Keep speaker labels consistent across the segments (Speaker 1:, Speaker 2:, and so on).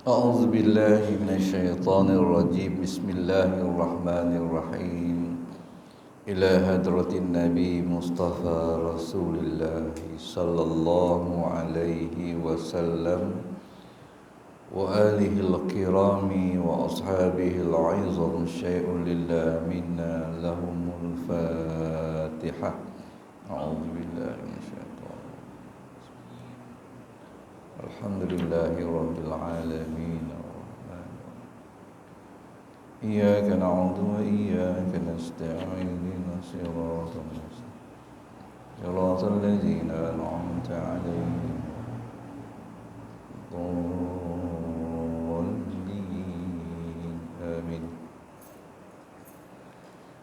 Speaker 1: أعوذ بالله من الشيطان الرجيم بسم الله الرحمن الرحيم إلى حضرة النبي مصطفى رسول الله صلى الله عليه وسلم وآله الكرام وأصحابه العظم شيء لله منا لهم الفاتحة أعوذ بالله من الشيطان الحمد لله رب العالمين إياك نعبد وإياك نستعين اهدنا الصراط المستقيم صراط الذين أنعمت عليهم الضالين آمين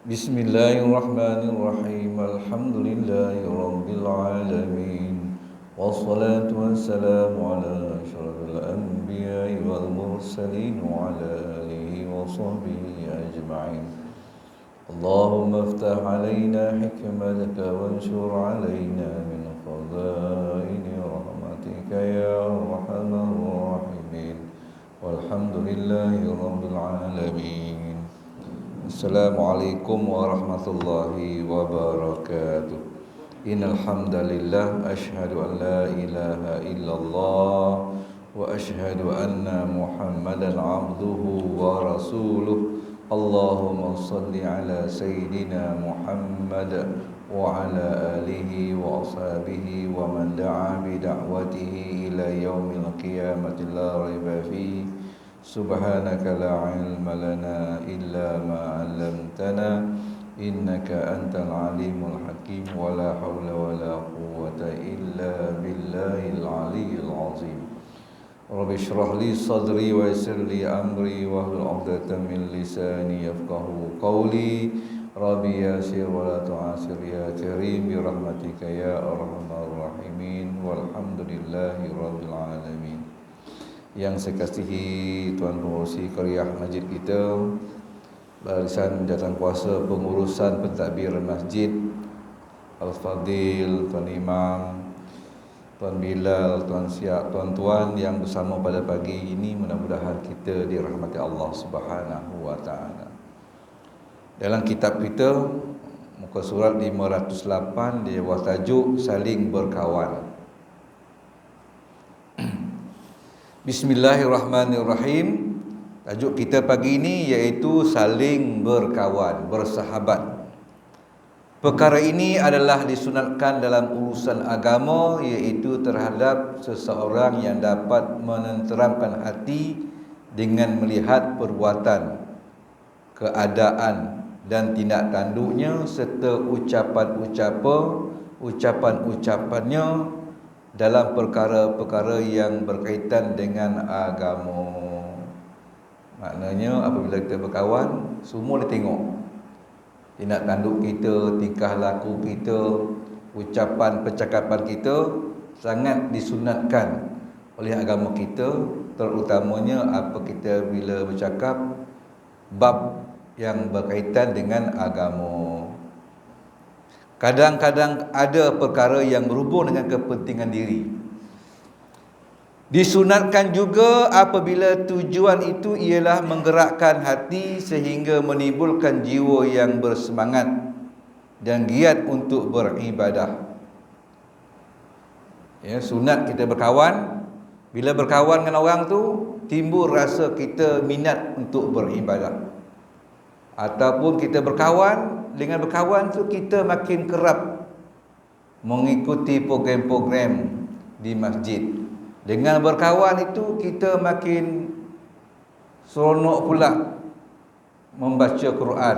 Speaker 1: بسم الله الرحمن الرحيم الحمد لله رب العالمين والصلاة والسلام على أشرف الأنبياء والمرسلين وعلى آله وصحبه أجمعين اللهم افتح علينا حكمتك وانشر علينا من خزائن رحمتك يا أرحم الراحمين والحمد لله رب العالمين. السلام عليكم ورحمة الله وبركاته. Innal hamdalillah asyhadu an la ilaha illallah wa asyhadu anna Muhammadan abduhu wa rasuluh. Allahumma shalli ala sayyidina Muhammad wa ala alihi wa ashabihi wa man da'a bi da'watihi ila yaumil qiyamati la raiba fihi. Subhanaka la ilma lana illa ma 'allamtana innaka antal alimul hakim wa la hawla wa la quwwata illa billahil aliyyil azim. Rabbi shrah li sadri wa yassir li amri wa hlul 'uqdatam min lisani yafqahu qawli. Rabbi yassir wa la tu'assir ya karim bi rahmatika ya arhamar rahimin walhamdulillahi rabbil alamin. Yang saya kasihi Tuan Pengurusi Qaryah Masjid kita, barisan jawatan kuasa pengurusan pentadbiran masjid, Al-Fadil, Tuan Imam, Tuan Bilal, Tuan Siap, tuan-tuan yang bersama pada pagi ini, mudah-mudahan kita dirahmati Allah Subhanahu wa taala. Dalam kitab kita muka surat 508 dia buat tajuk saling berkawan. Bismillahirrahmanirrahim. Tajuk kita pagi ini iaitu saling berkawan, bersahabat. Perkara ini adalah disunatkan dalam urusan agama, iaitu terhadap seseorang yang dapat menenteramkan hati dengan melihat perbuatan, keadaan dan tindak tanduknya serta ucapan-ucapannya dalam perkara-perkara yang berkaitan dengan agama. Maknanya apabila kita berkawan, semua dia tengok. Tindak tanduk kita, tingkah laku kita, ucapan percakapan kita sangat disunatkan oleh agama kita, terutamanya apa kita bila bercakap bab yang berkaitan dengan agama. Kadang-kadang ada perkara yang berhubung dengan kepentingan diri. Disunatkan juga apabila tujuan itu ialah menggerakkan hati sehingga menimbulkan jiwa yang bersemangat dan giat untuk beribadah. Ya, sunat kita berkawan. Bila berkawan dengan orang tu, timbul rasa kita minat untuk beribadah. Ataupun kita berkawan, dengan berkawan tu kita makin kerap mengikuti program-program di masjid. Dengan berkawan itu kita makin seronok pula membaca Quran.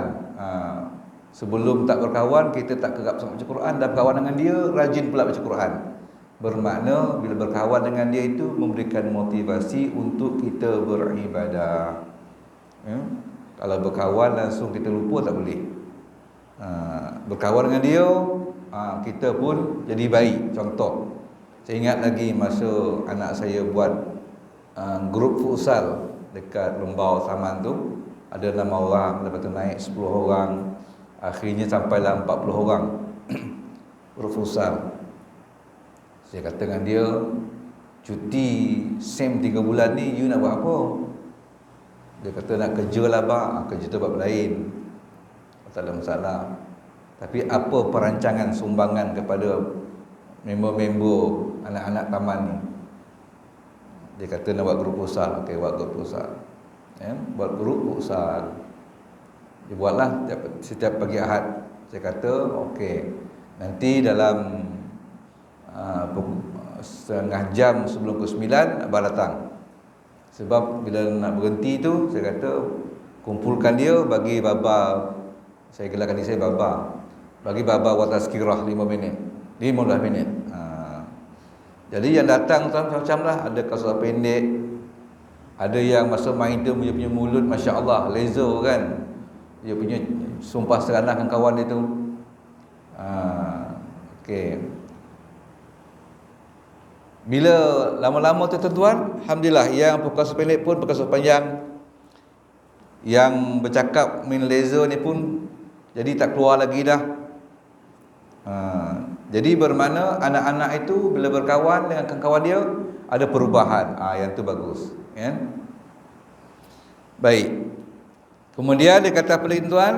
Speaker 1: Sebelum tak berkawan kita tak kerap sangat baca Quran, dan berkawan dengan dia rajin pula baca Quran. Bermakna bila berkawan dengan dia itu memberikan motivasi untuk kita beribadah. Ya. Kalau berkawan langsung kita lupa tak boleh. Berkawan dengan dia, kita pun jadi baik. Contoh, saya ingat lagi masa anak saya buat grup futsal dekat Lembau Saman tu, ada 6 orang, lepas tu naik 10 orang, akhirnya sampailah 40 orang grup futsal. Saya kata dengan dia, cuti SEM 3 bulan ni you nak buat apa? Dia kata nak kerja lah bang, kerja tu bab lain, tak ada masalah. Tapi apa perancangan sumbangan kepada member-member anak-anak taman ni? Dia kata nak buat grup futsal. Okey, buat grup futsal. Buat grup futsal. Dia buatlah setiap pagi Ahad. Saya kata okey, nanti dalam setengah jam sebelum ke 9 abang datang. Sebab bila nak berhenti tu, saya kata kumpulkan dia, bagi Baba, saya gelarkan diri saya Baba, bagi Baba buat tazkirah 5 minit, 15 minit. Jadi yang datang macam-macam lah. Ada kasut pendek, ada yang masa main tu punya mulut Masya Allah, laser kan, dia punya sumpah seranah dengan kawan dia tu. Okey. Bila lama-lama tu tuan-tuan, alhamdulillah, yang perkasa pendek pun perkasa panjang, yang bercakap main laser ni pun jadi tak keluar lagi dah. Jadi bermakna anak-anak itu bila berkawan dengan kawan dia ada perubahan. Yang tu bagus, kan? Baik. Kemudian dia kata apa lagi tuan?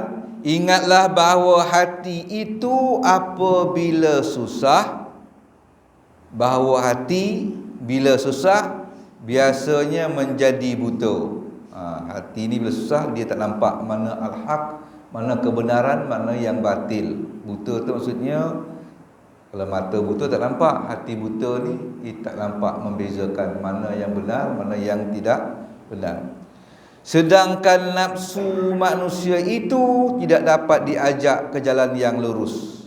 Speaker 1: Ingatlah bahawa hati itu apabila susah, bahawa hati bila susah biasanya menjadi buta. Hati ni bila susah dia tak nampak mana al-haq, mana kebenaran, mana yang batil. Buta tu maksudnya kalau mata buta tak nampak, hati buta ni dia tak nampak membezakan mana yang benar, mana yang tidak benar. Sedangkan nafsu manusia itu tidak dapat diajak ke jalan yang lurus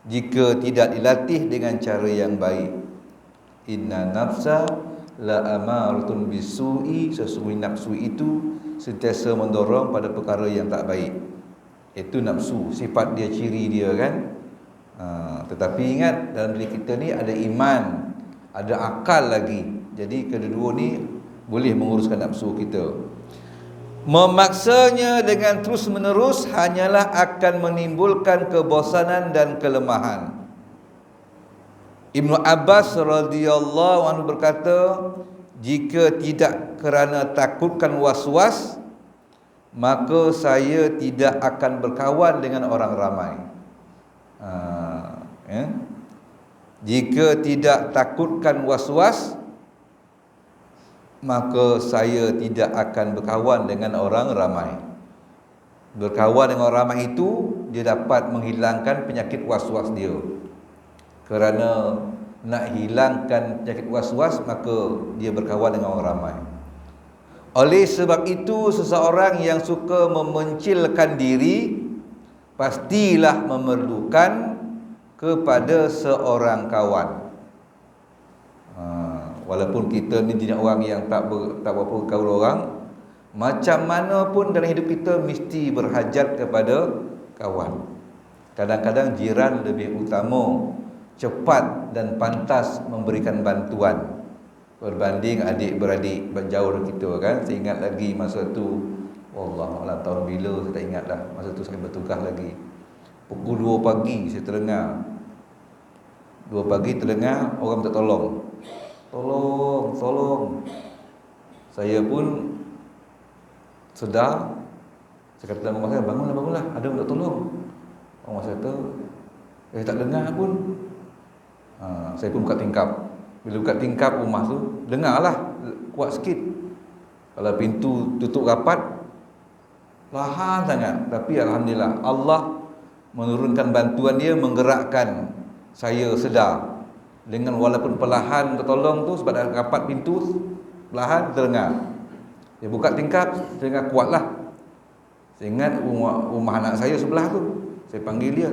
Speaker 1: jika tidak dilatih dengan cara yang baik. Inna nafsa la amaratun bisu'i, sesungguhnya nafsu itu sentiasa mendorong pada perkara yang tak baik. Itu nafsu, sifat dia, ciri dia, kan. Tetapi ingat, dalam diri kita ni ada iman, ada akal lagi. Jadi kedua-dua ni boleh menguruskan nafsu kita. Memaksanya dengan terus menerus hanyalah akan menimbulkan kebosanan dan kelemahan. Ibnu Abbas radhiyallahu anhu berkata, jika tidak kerana takutkan was-was, maka saya tidak akan berkawan dengan orang ramai. Jika tidak takutkan was-was, maka saya tidak akan berkawan dengan orang ramai. Berkawan dengan orang ramai itu dia dapat menghilangkan penyakit was-was dia. Kerana nak hilangkan penyakit was-was, maka dia berkawan dengan orang ramai. Oleh sebab itu, seseorang yang suka memencilkan diri pastilah memerlukan kepada seorang kawan. Walaupun kita ni jenis orang yang tak berapa kawan orang, macam mana pun dalam hidup kita mesti berhajat kepada kawan. Kadang-kadang jiran lebih utama, cepat dan pantas memberikan bantuan berbanding adik-beradik jauh dari kita, kan. Saya ingat lagi masa tu, Wallahualam tahun bila saya tak ingat dah. Masa tu saya bertugas lagi. Pukul 2 pagi saya terdengar, 2 pagi terdengar orang minta tolong. Tolong. Saya pun sedar. Saya kata dalam rumah saya, bangunlah, ada minta tolong. Orang saya kata, saya tak dengar pun. Saya pun buka tingkap. Bila buka tingkap rumah tu, dengarlah kuat sikit. Kalau pintu tutup rapat, lahan sangat. Tapi alhamdulillah, Allah menurunkan bantuan dia, menggerakkan saya sedar. Dengan walaupun perlahan tertolong tu, sebab dah rapat pintu, perlahan terdengar. Dia buka tingkap, terdengar kuatlah. Saya ingat rumah anak saya sebelah tu. Saya panggil dia.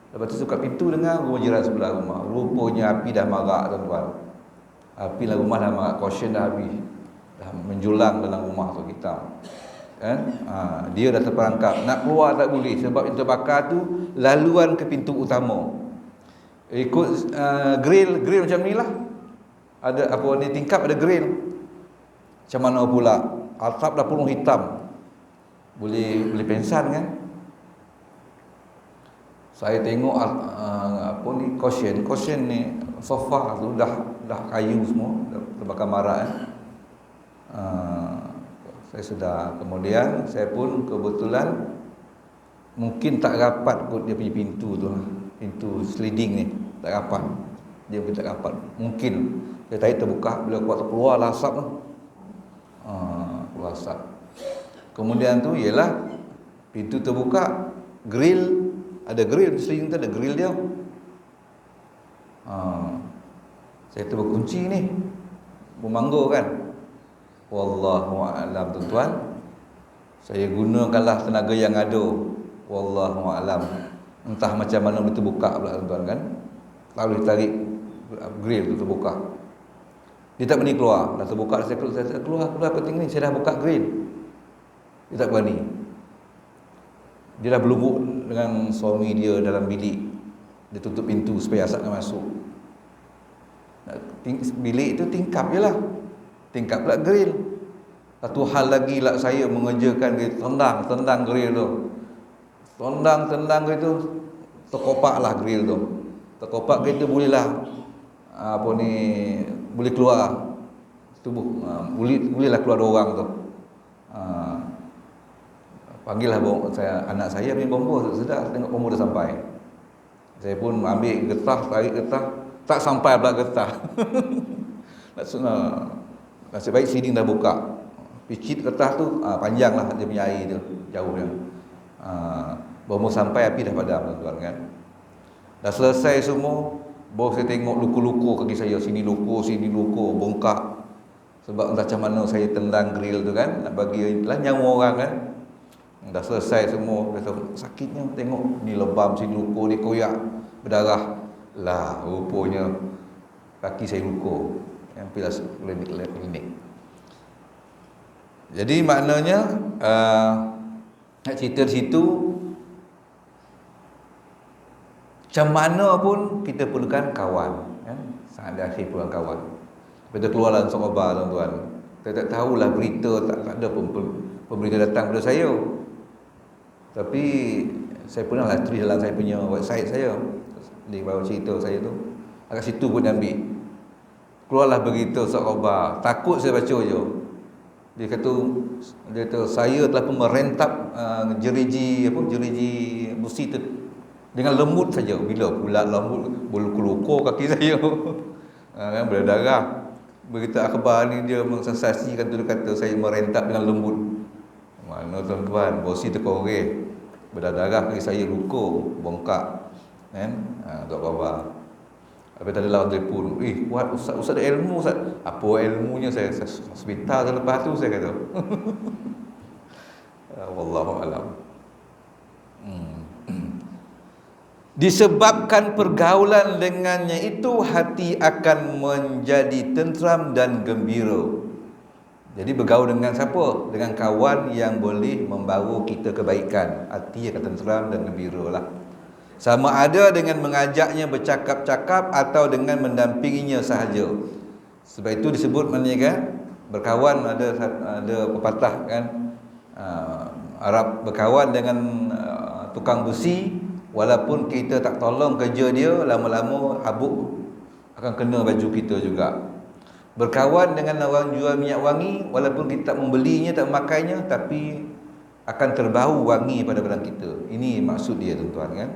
Speaker 1: Lepas tu buka pintu, dengar rumah jiran sebelah rumah. Rupanya api dah marak, tuan-tuan. Api dalam rumah dah marak, caution dah habis. Dah menjulang dalam rumah tu kita. kan? Dia dah terperangkap, nak keluar tak boleh sebab yang terbakar tu laluan ke pintu utama. Ikut grill macam ni lah. Ada apa ni, tingkap ada grill. Macam mana pula atap dah penuh hitam, boleh pensan kan. Saya tengok apa ni, cushion ni, sofa tu dah kayu semua, dah terbakar marak kan. Saya sudah, kemudian saya pun kebetulan mungkin tak rapat kot dia punya pintu tu, pintu sliding ni tak rapat, dia mungkin tak rapat, mungkin dia tarik terbuka, bila keluar lah asap tu, keluar asap. Kemudian tu ialah pintu terbuka, grill, ada grill sliding tu, ada grill dia. Saya tu berkunci ni, bermanggur kan. Wallahu a'lam tuan-tuan. Saya gunakanlah tenaga yang ada. Wallahu a'lam. Entah macam mana itu buka pula tuan-tuan kan. Lalu ditarik grill tu terbuka. Dia tak berani keluar. Dah terbuka, saya keluar penting ni, saya dah buka grill. Dia tak berani. Dia dah berlubuk dengan suami dia dalam bilik. Dia tutup pintu supaya asap tak masuk. Bilik tu tingkap je lah, tingkap pula grill. Satu hal lagi lah, saya mengerjakan grill, tendang grill tu, tendang grill tu, terkopak lah grill tu, terkopak grill tu, bolehlah apa ni, boleh keluar tubuh, bolehlah keluar dua orang tu. Panggillah anak saya punya bomba, sedap tengok bomba dah sampai. Saya pun ambil getah, tarik getah, tak sampai pula getah. Nasib baik siding dah buka. Picit getah tu panjang lah dia punya air tu, jauh dia. Baru sampai api dah padam tuan-tuan kan. Dah selesai semua, baru saya tengok luka-luka kaki saya, sini luka, bongkak. Sebab entah macam mana saya tendang grill tu kan, nak bagi nyawa orang kan. Dah selesai semua, kata sakitnya, tengok ni lebam, sini luka, dia koyak berdarah. Lah rupanya kaki saya luka. Yang pilas klinik. Jadi maknanya nak cerita di situ, macam mana pun kita perlukan kawan kan? Saat akhir perlukan kawan. Kita keluarlah sahabat tuan-tuan. Kita tak tahulah berita, tak ada pemberita datang kepada saya. Tapi saya pernahlah tulis dalam saya punya website saya, di bawah cerita saya tu, kat situ pun ambil. Keluarlah berita sahabat. Takut saya baca je. Dia kata saya telah pun merentap jeriji besi tu dengan lembut saja. Bila pula lembut, boleh keluar kaki saya. Kan berdarah. Berita akhbar ni dia mensensasikan tu, dia kata saya merentap dengan lembut. Mana tuan-tuan, besi terkorek, berdarah kaki saya, luka, bongkak. Kan? Tak apa-apa. Habis tadi lawan telefon, kuat ustaz ada ilmu ustaz. Apa ilmunya, saya hospital selepas tu, saya kata. Wallahu alam. Disebabkan pergaulan dengannya itu, hati akan menjadi tenteram dan gembira. Jadi bergaul dengan siapa? Dengan kawan yang boleh membawa kita kebaikan, hati akan tenteram dan gembira lah. Sama ada dengan mengajaknya bercakap-cakap atau dengan mendampinginya sahaja. Sebab itu disebut maknanya kan, berkawan, ada pepatah kan, Arab berkawan dengan tukang besi, walaupun kita tak tolong kerja dia, lama-lama habuk akan kena baju kita juga. Berkawan dengan orang jual minyak wangi, walaupun kita tak membelinya, tak memakainya, tapi akan terbau wangi pada badan kita. Ini maksud dia tuan-tuan kan,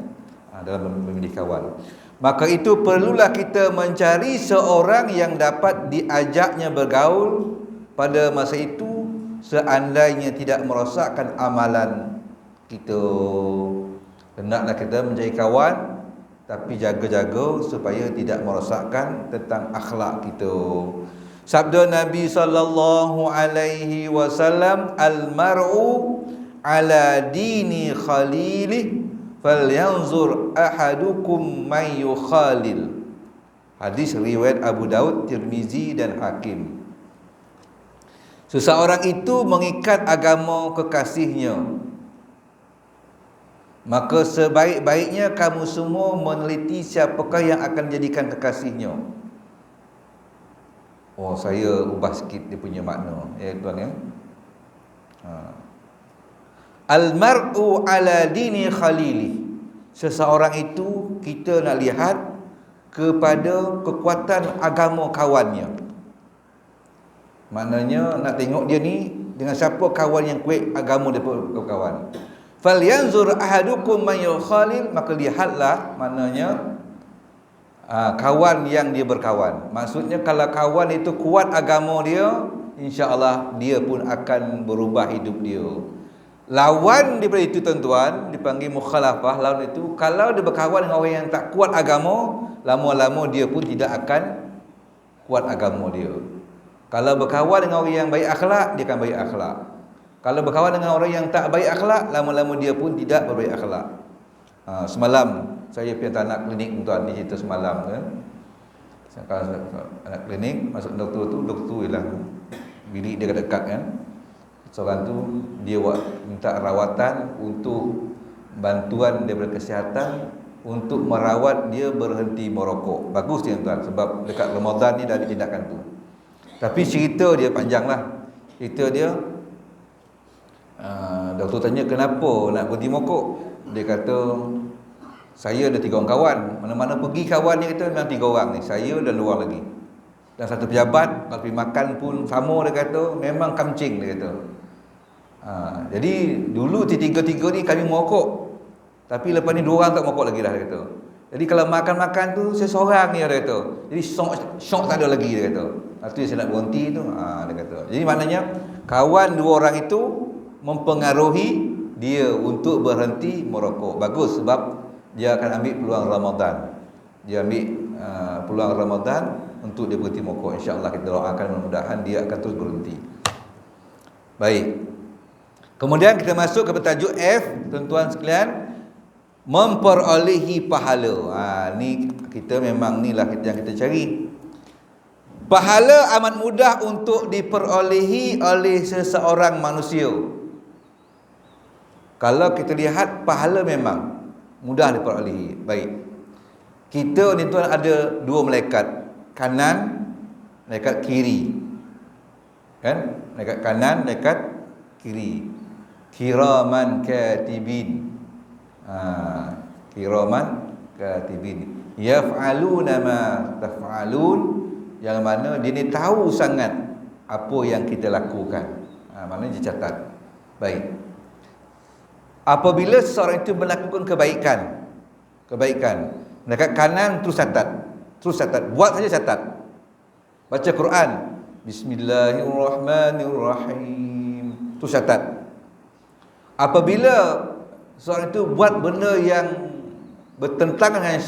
Speaker 1: dalam memilih kawan. Maka itu perlulah kita mencari seorang yang dapat diajaknya bergaul pada masa itu, seandainya tidak merosakkan amalan kita. Hendaklah kita mencari kawan, tapi jaga-jaga supaya tidak merosakkan tentang akhlak kita. Sabda Nabi sallallahu alaihi wasallam, al-mar'u ala dini khalilih, falyanzur ahadukum man yukhalil. Hadis riwayat Abu Daud, Tirmizi dan Hakim. Seseorang itu mengikat agama kekasihnya, maka sebaik-baiknya kamu semua meneliti siapakah yang akan jadikan kekasihnya. Oh, saya ubah sikit dia punya makna, ya tuan ya. Al-mar'u ala dini khalili. Seseorang itu kita nak lihat kepada kekuatan agama kawannya. Maknanya nak tengok dia ni dengan siapa kawan yang kuat agama dia kawan. Falyanzur ahadukum man yukhalil, maka lihatlah, maknanya kawan yang dia berkawan. Maksudnya kalau kawan itu kuat agama dia, insya-Allah dia pun akan berubah hidup dia. Lawan daripada itu tuan-tuan dipanggil mukhalafah. Lawan itu kalau dia berkawan dengan orang yang tak kuat agama, lama-lama dia pun tidak akan kuat agama dia. Kalau berkawan dengan orang yang baik akhlak, dia akan baik akhlak. Kalau berkawan dengan orang yang tak baik akhlak, lama-lama dia pun tidak berbaik akhlak. Semalam saya pergi anak klinik tuan, dia cerita semalam kan. Kalau anak klinik masuk doktor ialah bilik dia dekat kan. Seorang tu dia minta rawatan untuk bantuan daripada kesihatan untuk merawat dia berhenti merokok. Bagus dia tuan, sebab dekat Ramadan ni dah ada tindakan tu. Tapi cerita dia panjanglah. Cerita dia doktor tanya kenapa nak berhenti merokok. Dia kata saya ada 3 orang kawan, mana-mana pergi kawan ni kata memang 3 orang ni, saya dan 2 orang lagi. Dan satu pejabat kalau pergi makan pun sama, dia kata memang kamcing, dia kata. Jadi dulu tiga-tiga ni kami merokok, tapi lepas ni 2 orang tak merokok lagi dah, dia kata. Jadi kalau makan-makan tu saya seorang ni, dia kata. Jadi syok tak ada lagi, dia kata. Lepas tu saya nak berhenti tu, dia kata. Jadi maknanya kawan 2 orang itu mempengaruhi dia untuk berhenti merokok. Bagus sebab dia akan ambil peluang Ramadan. Dia ambil peluang Ramadan untuk dia berhenti merokok. InsyaAllah kita doakan mudah-mudahan dia akan terus berhenti. Baik. Kemudian kita masuk ke tajuk F, tuan-tuan sekalian, memperolehi pahala. Ni kita memang inilah yang kita cari. Pahala amat mudah untuk diperolehi oleh seseorang manusia. Kalau kita lihat pahala memang mudah diperolehi. Baik. Kita ni tuan ada 2 malaikat, kanan, malaikat kiri. Kan? Malaikat kanan, malaikat kiri. Kiraman katibin. Kiraman katibin. Yaf'aluna ma taf'alun, yang mana dia ni tahu sangat apa yang kita lakukan. Maknanya dia catat. Baik. Apabila seseorang itu melakukan kebaikan, malaikat kanan terus catat, buat saja catat. Baca Quran, bismillahirrahmanirrahim, terus catat. Apabila seorang itu buat benda yang bertentangan dengan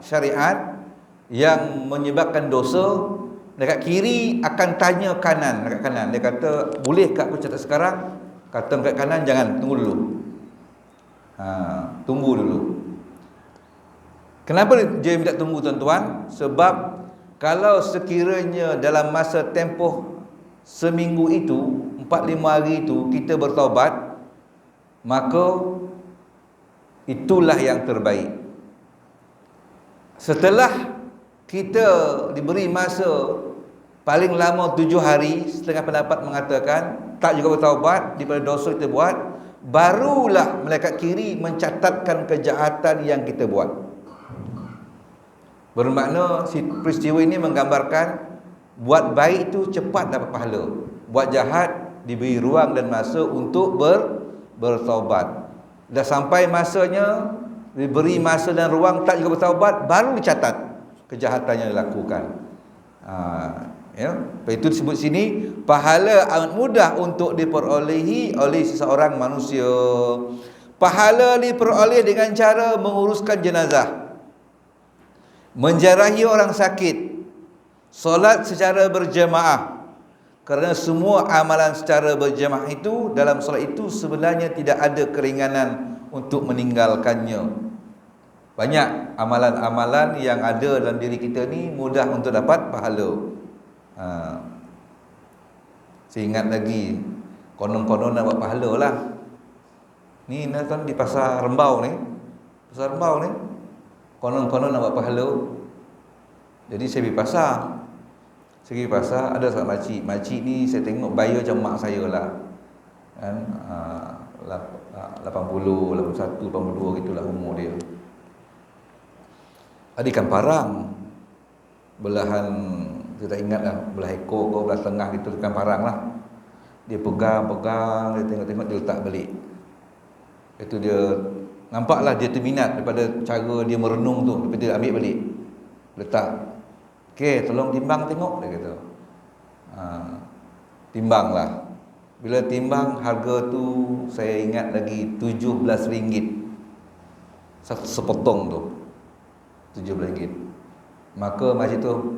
Speaker 1: syariat yang menyebabkan dosa, dekat kiri akan tanya kanan, dekat kanan. Dia kata, boleh tak aku catat sekarang? Kata dekat kanan, jangan, tunggu dulu. Tunggu dulu. Kenapa dia minta tunggu tuan-tuan? Sebab kalau sekiranya dalam masa tempoh seminggu itu, 4-5 hari itu kita bertaubat, maka itulah yang terbaik. Setelah kita diberi masa paling lama 7 hari, setengah pendapat mengatakan tak juga bertaubat daripada dosa kita buat, barulah malaikat kiri mencatatkan kejahatan yang kita buat. Bermakna peristiwa ini menggambarkan buat baik itu cepat dapat pahala, buat jahat diberi ruang dan masa untuk bertaubat. Dah sampai masanya, diberi masa dan ruang tak juga bertaubat, baru dicatat kejahatan yang dilakukan. Ya, itu disebut sini pahala amat mudah untuk diperolehi oleh seseorang manusia. Pahala diperoleh dengan cara menguruskan jenazah, menjarahi orang sakit, solat secara berjemaah. Kerana semua amalan secara berjemaah itu, dalam solat itu sebenarnya tidak ada keringanan untuk meninggalkannya. Banyak amalan-amalan yang ada dalam diri kita ni mudah untuk dapat pahala. Saya ingat lagi, konon-konon nak buat pahala lah. Ni kan di Pasar Rembau ni. Pasar Rembau ni konon-konon nak buat pahala. Jadi saya pergi pasar. Saya pergi pasar, ada seorang makcik. Makcik ni saya tengok bayar macam mak saya lah. Kan? 80, 81, 82 gitulah umur dia. Ada ikan parang. Belahan, saya tak ingat lah, belah ekor ke belah tengah gitu, ikan parang lah. Dia pegang, dia tengok-tengok, dia letak balik. Itu dia, nampaklah dia terminat daripada cara dia merenung tu. Lepas dia ambil balik, letak. Okey, tolong timbang tengok, dia kata. Timbang lah. Bila timbang, harga tu saya ingat lagi RM17. Sepotong tu RM17. Maka makcik tu,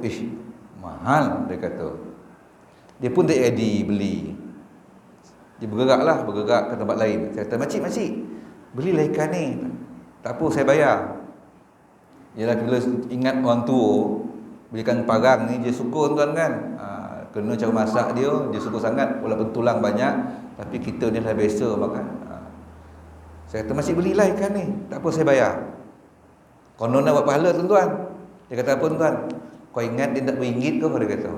Speaker 1: mahal, dia kata. Dia pun tak ready beli. Dia bergerak ke tempat lain. Saya kata, makcik, belilah ikan ni. Tak apa, saya bayar. Yalah, bila ingat orang tua, belikan parang ni, dia syukur tuan kan. Kena cara masak dia syukur sangat. Walaupun tulang banyak, tapi kita ni dah biasa makan. Saya kata, makcik belilah ikan ni. Tak apa, saya bayar. Konon nak buat pahala tuan-tuan. Dia kata, apa tuan? Kau ingat dia tak RM1 ke? Dia kata.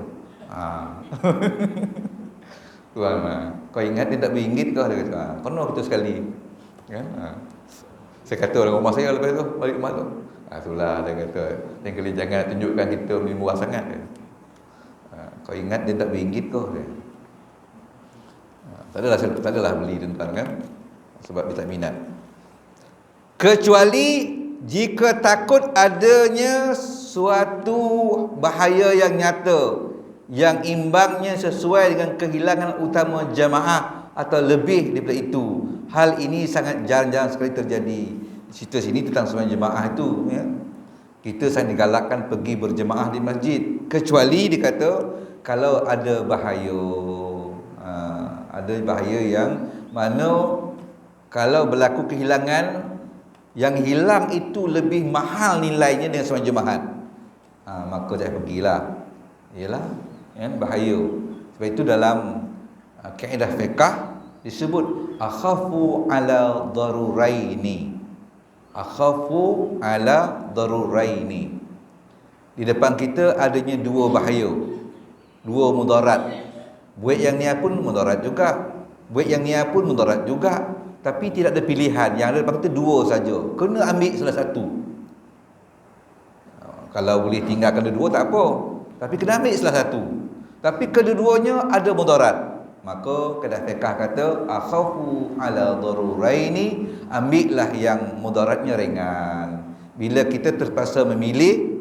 Speaker 1: Tuan, kau ingat dia tak RM1 ke? Dia kata. Konon kita sekali. Kan? Saya kata orang rumah saya lepas tu, balik rumah tu. Itulah dia kata. Yang kali jangan tunjukkan kita ni murah sangat. Kau ingat dia tak RM1 ke? Tak adalah beli tuan-tuan kan? Sebab dia tak minat. Kecuali jika takut adanya suatu bahaya yang nyata, yang imbangnya sesuai dengan kehilangan utama jamaah atau lebih daripada itu. Hal ini sangat jarang-jarang sekali terjadi. Cerita sini tentang sembahyang jemaah itu, ya. Kita sangat digalakkan pergi berjemaah di masjid, kecuali dikata kalau ada bahaya. Ada bahaya yang mana kalau berlaku kehilangan, yang hilang itu lebih mahal nilainya dengan sembahyang jemaah, maka jangan pergilah. Ialah bahaya. Sebab itu dalam kaedah fiqh disebut akhafu ala daruraini. Akhafu ala daruraini. Di depan kita adanya dua bahaya, dua mudarat. Buat yang ni pun mudarat juga, buat yang ni pun mudarat juga. Tapi tidak ada pilihan. Yang ada depan kita dua saja. Kena ambil salah satu. Kalau boleh tinggalkan dua-dua tak apa, tapi kena ambil salah satu. Tapi kedua-duanya ada mudarat. Maka kaedah fiqh kata akhafu ala daruraini, ambillah yang mudaratnya ringan. Bila kita terpaksa milih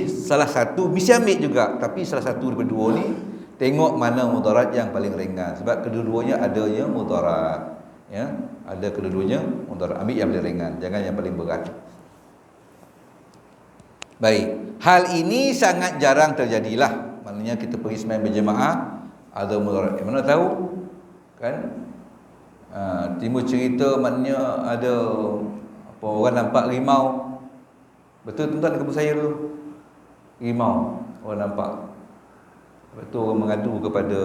Speaker 1: salah satu, mesti ambil juga, tapi salah satu daripada dua ni tengok mana mudarat yang paling ringan. Sebab kedua-duanya adanya mudarat, ya, ada kedua-duanya mudarat. Ambil yang paling ringan, jangan yang paling berat. Baik, hal ini sangat jarang terjadilah. Maknanya kita pergi sembahyang berjemaah ada mudarat. Mana tahu kan? Timbul cerita maknanya ada apa, orang nampak rimau. Betul tuan-tuan kampung saya dulu. Rimau orang nampak. Lepas tu orang mengadu kepada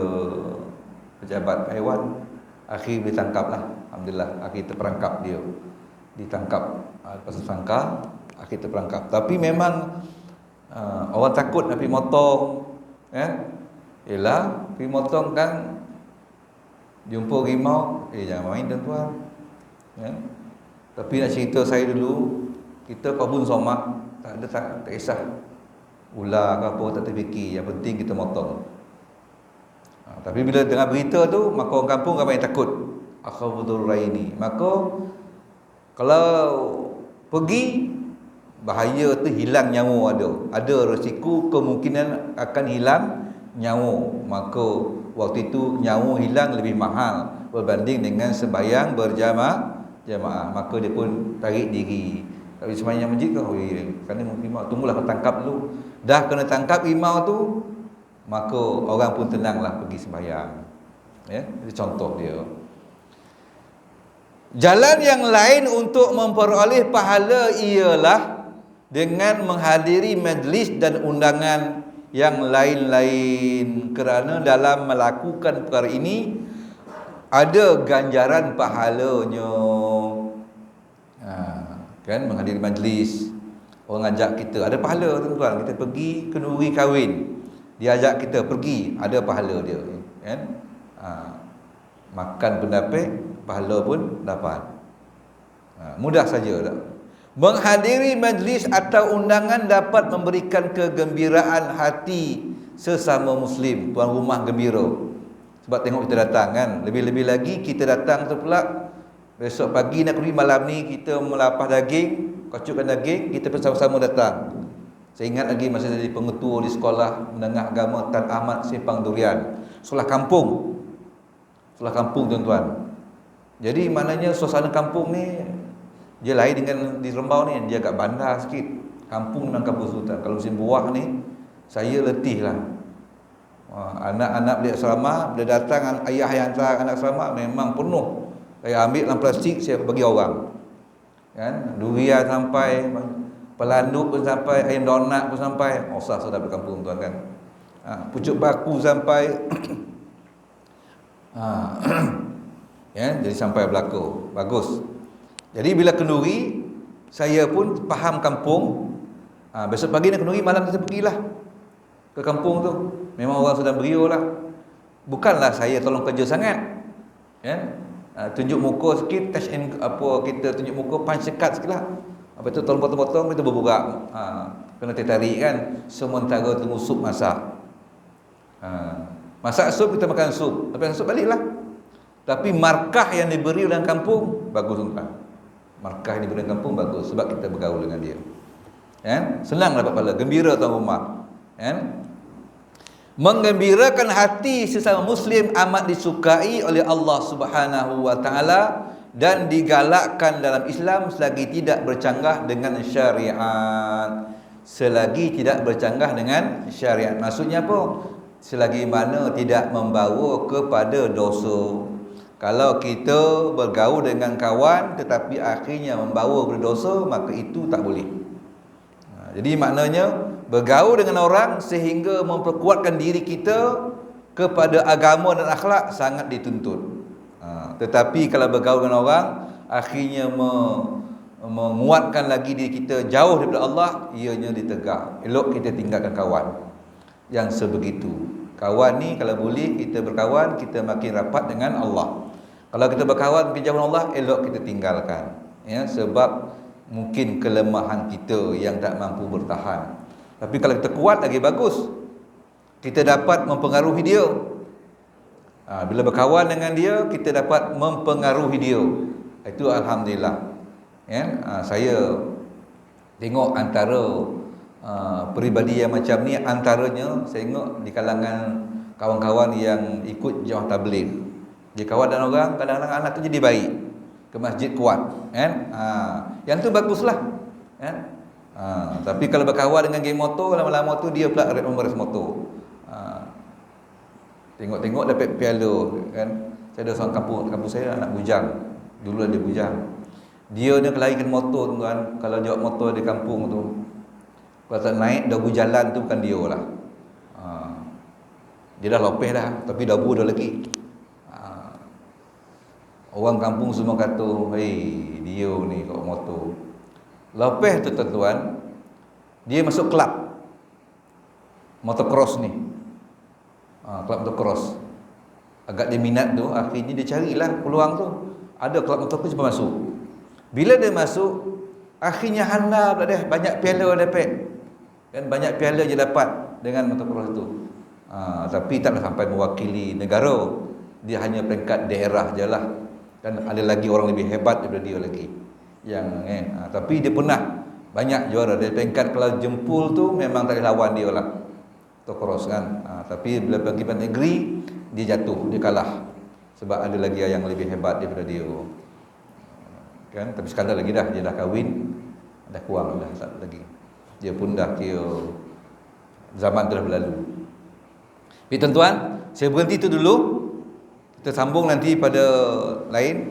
Speaker 1: pejabat haiwan. Akhir ditangkaplah. Alhamdulillah, akhir terperangkap dia. Ditangkap. Lepas tersangka, akhir terperangkap. Tapi memang orang takut nak pergi motong, kan? Yelah, pergi motong kan jumpa rimau, jangan main tuan-tuan, ya? Tapi nak cerita saya dulu, kita kebun somak, tak kisah ular ke apa, tak terfikir, yang penting kita motong. Tapi bila dengar berita tu, maka orang kampung ramai yang takut. Akhafudul raini. Maka kalau pergi, bahaya tu hilang nyawa ada risiko kemungkinan akan hilang nyawa. Maka waktu itu nyawa hilang lebih mahal berbanding dengan sembahyang berjamaah. Maka dia pun tarik diri. Tapi sembahyang masjid kan, kerana rimau tunggulah tangkap dulu. Dah kena tangkap rimau tu, maka orang pun tenanglah pergi sembahyang. Ya, itu contoh dia. Jalan yang lain untuk memperoleh pahala ialah dengan menghadiri majlis dan undangan yang lain-lain, kerana dalam melakukan perkara ini ada ganjaran pahalanya. Kan menghadiri majlis, orang ajak kita, ada pahala tuan-tuan. Kita pergi kenduri kahwin, dia ajak kita pergi, ada pahala dia, kan? Makan pun dapat, pahala pun dapat. Mudah saja tak? Menghadiri majlis atau undangan dapat memberikan kegembiraan hati sesama Muslim. Tuan rumah gembira sebab tengok kita datang, kan. Lebih-lebih lagi kita datang tu pula besok pagi nak pergi, malam ni kita melapah daging, kocokkan daging, kita bersama-sama datang. Saya ingat lagi masa jadi pengetua di sekolah menengah agama Tan Ahmad Simpang Durian, sekolah kampung. Sekolah kampung tuan-tuan. Jadi maknanya suasana kampung ni dia lain dengan di Rembau ni, dia agak bandar sikit. Kampung memang kampung sultan. Kalau musim buah ni saya letih lah. Anak-anak beli asrama, bila datang ayah yang hantar anak asrama memang penuh. Saya ambil dalam plastik, saya bagi orang, kan. Durian sampai, pelanduk pun sampai, ayam donat pun sampai. Osah sudah berkampung tuan, kan. Pucuk baku sampai. Ya, jadi sampai berlaku. Bagus. Jadi bila kenduri, saya pun faham kampung. Besok pagi nak kenduri, malam kita pergilah ke kampung tu. Memang orang sudah beriur lah. Bukanlah saya tolong kerja sangat, kan. Tunjuk muka sikit, touch and kita tunjuk muka, punch sekat sikit lah. Apa tu tolong potong-potong, kita berburak. Kena tertarik, kan. Sementara tunggu sup masak. Masak sup, kita makan sup. Lepas sup baliklah. Tapi markah yang diberi oleh kampung bagus, tuan. Markah yang diberi kampung bagus sebab kita bergaul dengan dia, kan. Senang dapat pahala, gembira tuan rumah, kan. Menggembirakan hati sesama Muslim amat disukai oleh Allah Subhanahu wa taala dan digalakkan dalam Islam selagi tidak bercanggah dengan syariat. Selagi tidak bercanggah dengan syariat. Maksudnya apa? Selagi mana tidak membawa kepada dosa. Kalau kita bergaul dengan kawan tetapi akhirnya membawa kepada dosa, maka itu tak boleh. Jadi maknanya bergaul dengan orang sehingga memperkuatkan diri kita kepada agama dan akhlak sangat dituntut. Tetapi kalau bergaul dengan orang akhirnya menguatkan lagi diri kita jauh daripada Allah, ianya ditegak. Elok kita tinggalkan kawan yang sebegitu. Kawan ni kalau boleh kita berkawan, kita makin rapat dengan Allah. Kalau kita berkawan makin jauh dengan Allah, elok kita tinggalkan, ya, sebab mungkin kelemahan kita yang tak mampu bertahan. Tapi kalau kita kuat lagi bagus, kita dapat mempengaruhi dia. Bila berkawan dengan dia, kita dapat mempengaruhi dia. Itu alhamdulillah, ya. Saya tengok antara peribadi yang macam ni, antaranya saya tengok di kalangan kawan-kawan yang ikut jemaah tabligh. Dia kawan dengan orang, kadang-kadang anak tu jadi baik, ke masjid kuat, kan. Yang tu baguslah, kan. Tapi kalau berkawan dengan geng motor, lama-lama tu dia pula memeras motor. Tengok-tengok dapat piala, kan. Saya ada seorang kampung saya anak bujang. Dulu ada bujang. Dia ni kelarikan motor, tuan. Kalau jawab motor di kampung tu, kalau tak naik dabu jalan tu bukan dia lah. Dia dah lopeh dah, tapi dabu dah lagi. Orang kampung semua kata, "Hei, dia ni kau motor." Lopeh tu tuan-tuan, dia masuk kelab motocross ni. Kelab motocross. Agak dia minat tu, akhirnya dia carilah peluang tu. Ada kelab motocross dia masuk. Bila dia masuk, akhirnya handal pula dia, banyak piala dia dapat. Kan banyak piala dia dapat dengan motocross tu. Tapi taklah sampai mewakili negara. Dia hanya peringkat daerah je lah. Dan ada lagi orang lebih hebat daripada dia lagi. Tapi dia pernah banyak juara. Dia peringkat kalau jempul tu memang tak boleh lawan dia lah, motocross, kan. Tapi bila pergi ke negeri, dia jatuh, dia kalah. Sebab ada lagi yang lebih hebat daripada dia, kan. Tapi sekarang lagi dah, dia dah kahwin, dah kurang dah tak lagi. Dia pun dah kira zaman telah berlalu. Baik tuan-tuan, saya berhenti tu dulu. Kita sambung nanti pada lain.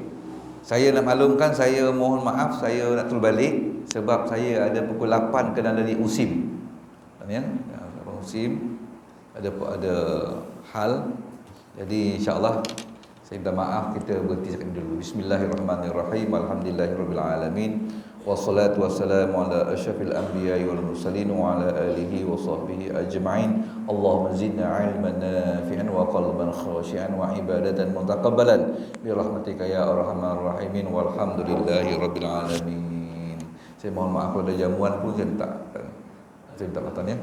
Speaker 1: Saya nak maklumkan, saya mohon maaf, saya nak turun balik sebab saya ada pukul 8 kena dari USIM. Ya, USIM. ada hal. Jadi insya-Allah saya minta maaf, kita berhenti sekali dulu. Bismillahirrahmanirrahim. Alhamdulillahirabbil alamin. Wassalatu wassalamu ala asyrafil anbiya'i wal mursalin wa ala alihi wa sahbihi ajma'in. Allahumma zidna 'ilman nafi'an wa qalban khashi'an wa ibadatan mutaqabbalan bi rahmatika ya arhamar rahimin walhamdulillahirabbil alamin. Saya mohon maaf kalau ada jamuan pun saya minta katanya.